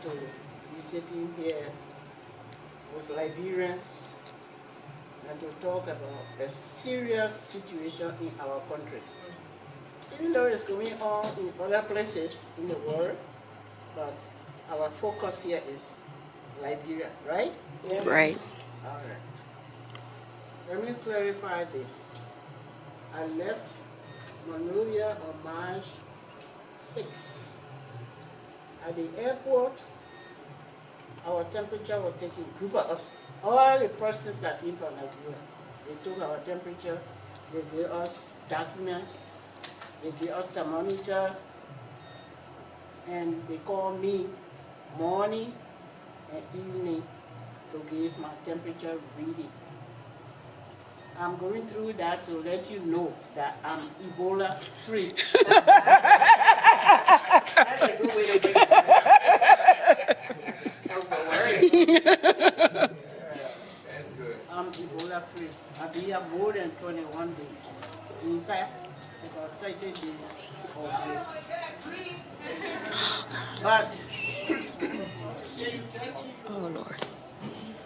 to be sitting here with Liberians and to talk about a serious situation in our country. Even though it's going on in other places in the world, but our focus here is Liberia, right? Yeah. Right. All right. Let me clarify this. I left Monrovia on March 6. At the airport, our temperature was taken, group of us, all the persons that came from Nigeria. They took our temperature, they gave us documents, they gave us thermometer, and they called me morning and evening to give my temperature reading. I'm going through that to let you know that I'm Ebola free. That's a good way to bring it back. That's good. I'm Ebola free. I've been here more than 21 days. In fact, about 30 days or more. But Oh, Lord.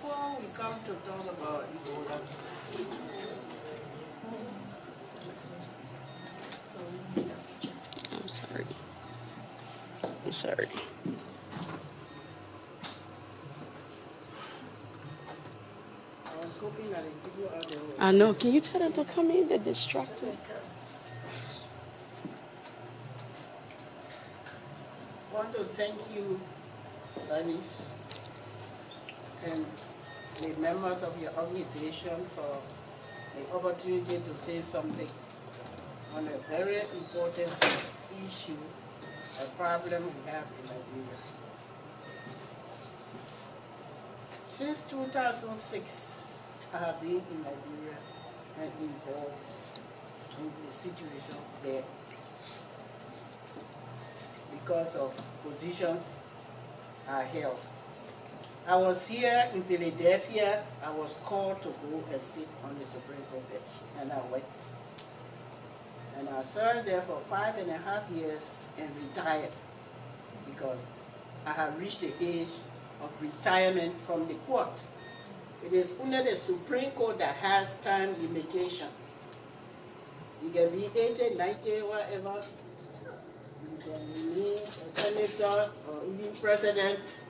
before we come to talk about Ebola, I'm sorry. I'm sorry. I was hoping that the people out there would I know. Can you tell them to come in? They're distracted. I want to thank you, Bernice, and the members of your organization for the opportunity to say something on a very important issue, a problem we have in Liberia. Since 2006, I have been in Liberia and involved in the situation there because of positions I held. I was here in Philadelphia. I was called to go and sit on the Supreme Court bench, and I went. And I served there for 5.5 years and retired because I have reached the age of retirement from the court. It is only the Supreme Court that has time limitation. You can be 80, 90, whatever. You can be a senator or even president.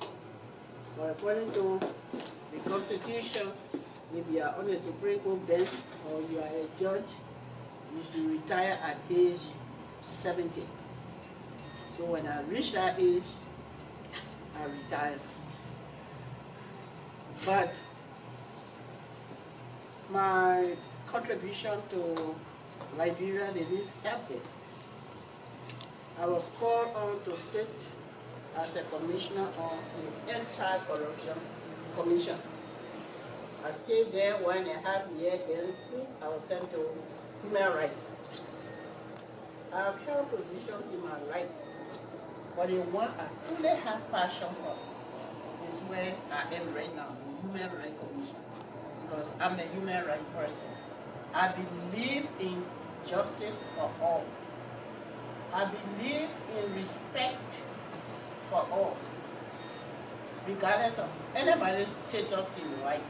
But according to the Constitution, if you are on the Supreme Court bench or you are a judge, you should retire at age 70. So when I reached that age, I retired. But my contribution to Liberia didn't stop there. I was called on to sit as a commissioner on the Anti-Corruption Commission. I stayed there 1.5 years, then I was sent to Human Rights. I have held positions in my life, but the one I truly have passion for is where I am right now, the Human Rights Commission, because I'm a human rights person. I believe in justice for all. I believe in respect for all, regardless of anybody's status in life.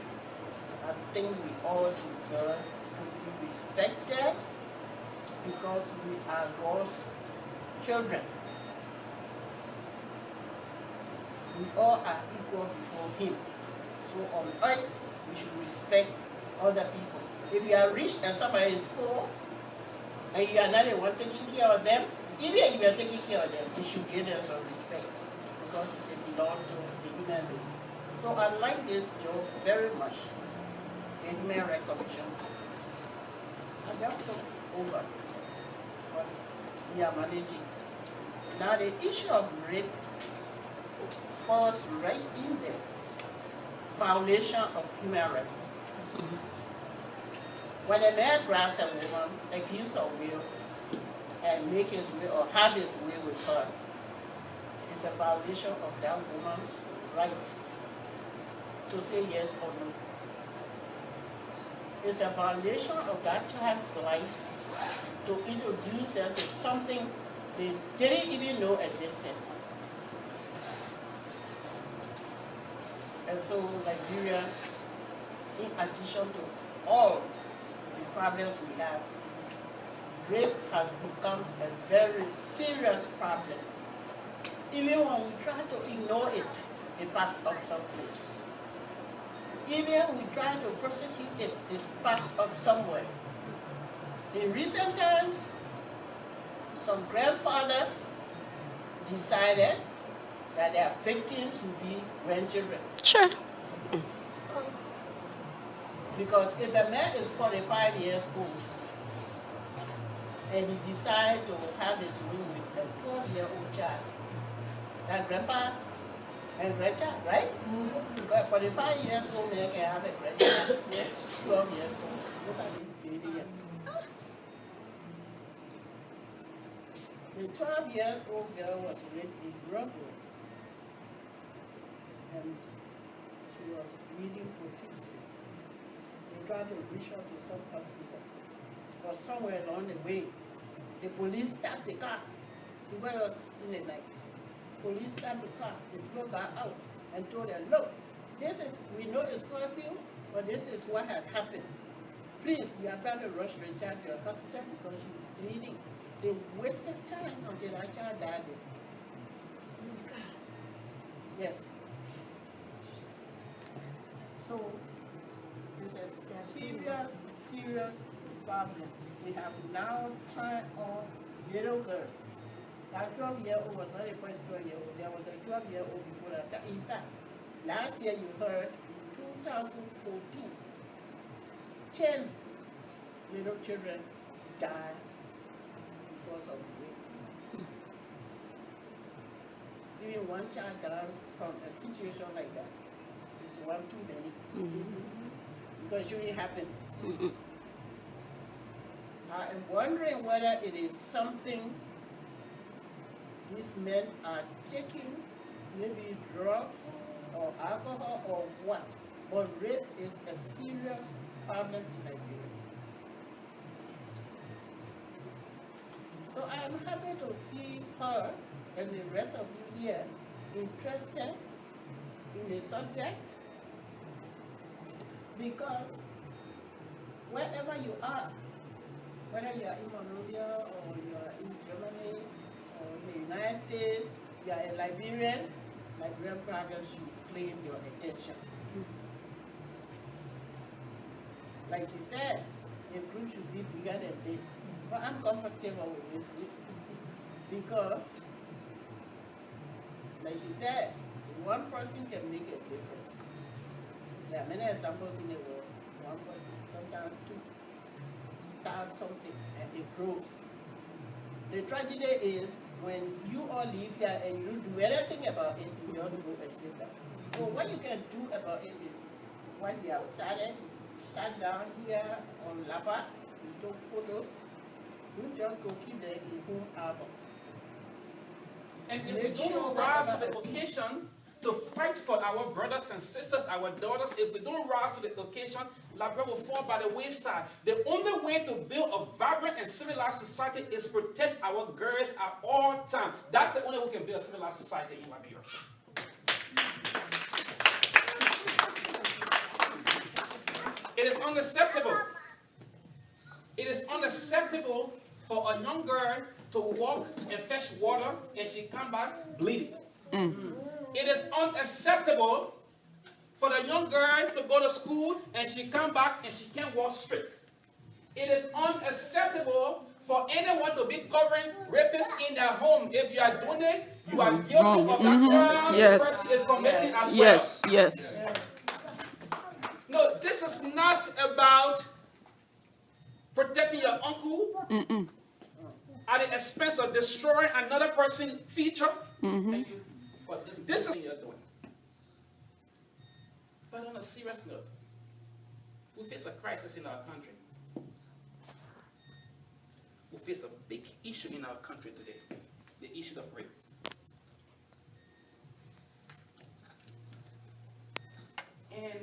I think we all deserve to be respected because we are God's children. We all are equal before Him. So on earth, we should respect other people. If you are rich and somebody is poor, and you are not the one taking care of them, even if you are taking care of them, you should give them some respect because they belong to the human race. So I like this job very much. The Human Rights Commission. I just took over, but we are managing. Now the issue of rape falls right in there. Violation of human rights. When a man grabs a woman against her will and make his will or have his will with her, it's a violation of that woman's right to say yes or no. It's a violation of that child's life to introduce them to something they didn't even know existed. And so Liberia, in addition to all the problems we have, rape has become a very serious problem. Even when we try to ignore it, it pops up someplace. Even we try to prosecute it, it pops up somewhere. In recent times, some grandfathers decided that their victims would be grandchildren. Sure. Because if a man is 45 years old and he decides to have his way with a 12-year-old child, that grandpa and grandchild, right? Because 45 years old man can have a grandchild, yes, 12 years old. Look at this baby here. The 12-year-old girl was raped in Brooklyn, and she was bleeding profusely. They tried to reach her to some hospital, but somewhere along the way, the police stopped the car. Because it was in the night. Police stopped the car, they drove her out and told her, look, we know it's curfew, but this is what has happened. Please, we are trying to rush the child to a hospital because she's bleeding. They wasted time until our child died. Yes. So, it's a serious, serious problem. We have now turned on little girls. That 12-year-old was not the first 12-year-old. There was a 12-year-old before that. In fact, last year you heard in 2014, 10 little children died because of rape. Even one child died from a situation like that. It's one too many. Because it shouldn't happen. I am wondering whether it is something these men are taking, maybe drugs or alcohol or what. But rape is a serious problem in Liberia. So I am happy to see her and the rest of you here interested in the subject, because wherever you are, whether you are in Monrovia or you are in Germany or in the United States, you are a Liberian problems should claim your attention. Like she said, the group should be bigger than this. But I'm comfortable with this group because, like she said, one person can make a difference. There are many examples in the world. One person, sometimes two, start something and it grows. The tragedy is when you all live here and you don't do anything about it, you just go and sit down. So what you can do about it is, when they have started, you sat down here on Lappa, you took photos, you just go keep them in home album. And if we don't rise to the occasion to fight for our brothers and sisters, our daughters, if we don't rise to the occasion, Liberia will fall by the wayside. The only way to build a vibrant and civilized society is protect our girls at all times. That's the only way we can build a civilized society in Liberia. It is unacceptable. It is unacceptable for a young girl to walk and fetch water and she come back bleeding. It is unacceptable for the young girl to go to school and she come back and she can't walk straight. It is unacceptable for anyone to be covering rapists in their home. If you are doing it, you are guilty of that crime. Yes. The person is committing as well. Yes, yes. No, this is not about protecting your uncle at the expense of destroying another person's future. Thank you for this. This is what you're doing. But on a serious note, we face a crisis in our country. We face a big issue in our country today, the issue of rape. And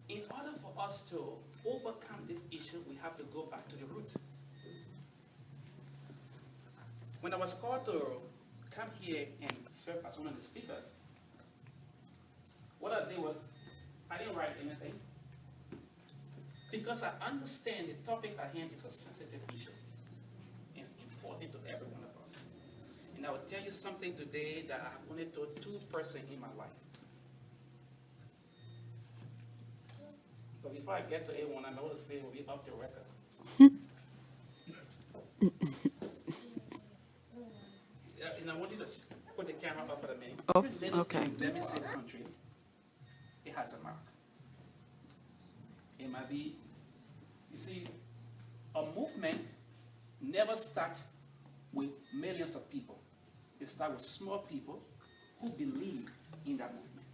in order for us to overcome this issue, we have to go back to the root. When I was called to come here and serve as one of the speakers, what I did was I didn't write anything. Because I understand the topic at hand is a sensitive issue. It's important to every one of us. And I will tell you something today that I have only told 2 persons in my life. But before I get to A1, I know to say it will be off the record. Yeah, and I want you to put the camera up for a minute. Oh, Every little okay. thing, let me say the country, it has a mark. It might be, you see, a movement never starts with millions of people. It starts with small people who believe in that movement.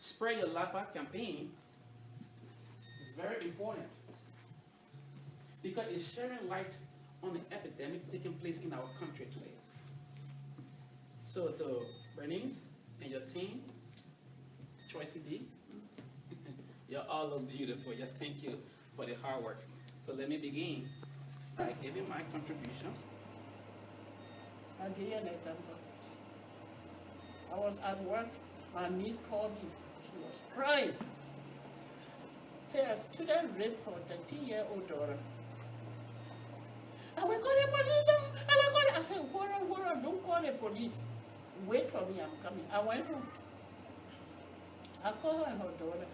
Spread Your Lappa campaign is very important because it's sharing light on the epidemic taking place in our country today. So to Bernice and your team, Tracy D, you all look beautiful. Yeah, thank you for the hard work. So let me begin by giving my contribution. I'll give you an example. I was at work, my niece called me. She was crying. Say a student raped her 13-year-old daughter. I will call the police. I will call. I said, hold on, don't call the police. Wait for me, I'm coming. I went home. I called her and her daughter.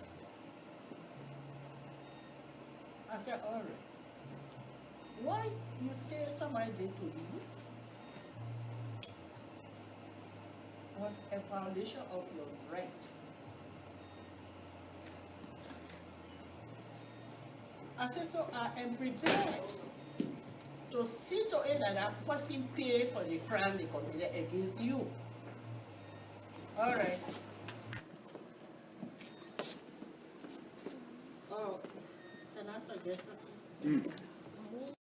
I said, all right. Why you say somebody did to you was a violation of your right. I said, so I am prepared to see to it that that person pay for the crime they committed against you. All right. Oh, can I suggest something?